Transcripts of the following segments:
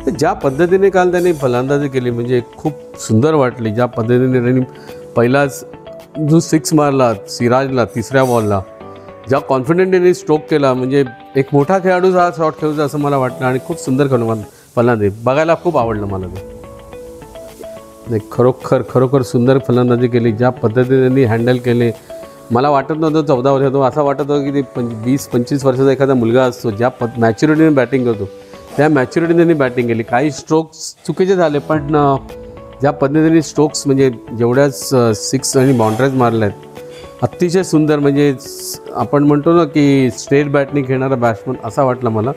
ज्या पद्धतीने काल त्यांनी फलंदाजी केली म्हणजे खूप सुंदर वाटली. ज्या पद्धतीने त्यांनी पहिलाच जो 6 मारला सिराजला 3ऱ्या बॉलला, ज्या कॉन्फिडंट त्यांनी स्ट्रोक केला, म्हणजे एक मोठा खेळाडू हा शॉट खेळूचा असं मला वाटलं आणि खूप सुंदर फलंदाजी बघायला खूप आवडलं मला ते. नाही, खरोखर सुंदर फलंदाजी केली. ज्या पद्धतीने त्यांनी हँडल केले, मला वाटत नव्हतं 14 वर्षाचा, असं वाटत होतं की ते 20-25 वर्षाचा एखादा मुलगा असतो. ज्या मॅच्युरिटीने बॅटिंग करतो त्या मॅच्युरिटीने त्यांनी बॅटिंग केली. काही स्ट्रोक्स चुकीचे झाले, पण ज्या पद्धतीने स्ट्रोक्स म्हणजे जेवढ्याच 6 आणि बाउंड्रीज मारल्या आहेत अतिशय सुंदर. म्हणजे आपण म्हणतो ना की स्ट्रेट बॅटने खेळणारा बॅट्समन असा वाटला मला.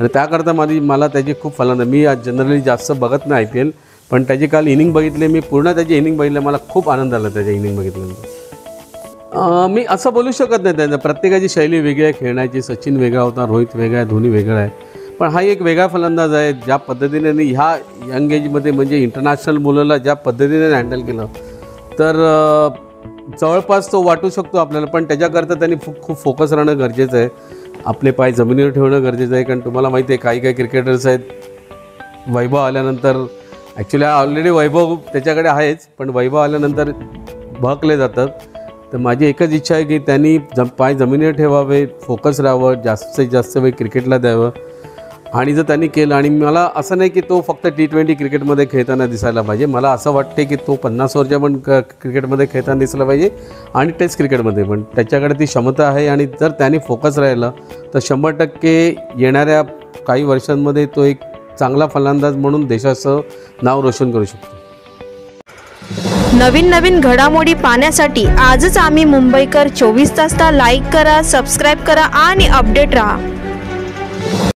आणि त्याकरता मला त्याची खूप फलंदाजी, मी आज जनरली जास्त बघत नाही IPL, पण त्याची काल इनिंग बघितली, मी पूर्ण त्याची इनिंग बघितलं, मला खूप आनंद आला त्याच्या इनिंग बघितल्यानंतर. मी असं बोलू शकत नाही, त्यांना प्रत्येकाची शैली वेगळी आहे खेळण्याची. सचिन वेगळा होता, रोहित वेगळा आहे, धोनी वेगळा आहे, पण हा एक वेगळा फलंदाज आहे. ज्या पद्धतीने ह्या यंग एजमध्ये म्हणजे इंटरनॅशनल बॉलरला ज्या पद्धतीने हँडल केलं तर जवळपास तो वाटू शकतो आपल्याला. पण त्याच्याकरता त्यांनी खूप फोकस राहणं गरजेचं आहे. आपले पाय जमिनीवर ठेवणं गरजेचं आहे. कारण तुम्हाला माहिती आहे काही क्रिकेटर्स आहेत वैभव आल्यानंतर, ॲक्च्युली ऑलरेडी वैभव त्याच्याकडे आहेच, पण वैभव आल्यानंतर बहकले जातात. तर माझी एकच इच्छा आहे की त्यांनी पाय जमिनीवर ठेवावे, फोकस राहावं, जास्तीत जास्त वेळ क्रिकेटला द्यावं. आणि जर त्यांनी केलं, आणि मला असं नाही की तो फक्त T20 क्रिकेटमध्ये खेळताना दिसायला पाहिजे, मला असं वाटते की तो 50 ओव्हरच्या पण क्रिकेटमध्ये खेळताना दिसला पाहिजे आणि टेस्ट क्रिकेटमध्ये पण त्याच्याकडे ती क्षमता आहे. आणि जर त्याने फोकस राहिला तर 100% येणाऱ्या काही वर्षांमध्ये तो एक चांगला फलंदाज म्हणून देशाचं नाव रोशन करू शकतो. नवीन घडामोडी पाहण्यासाठी आजच आम्ही मुंबईकर 24 तासला लाईक करा, सबस्क्राईब करा आणि अपडेट रहा.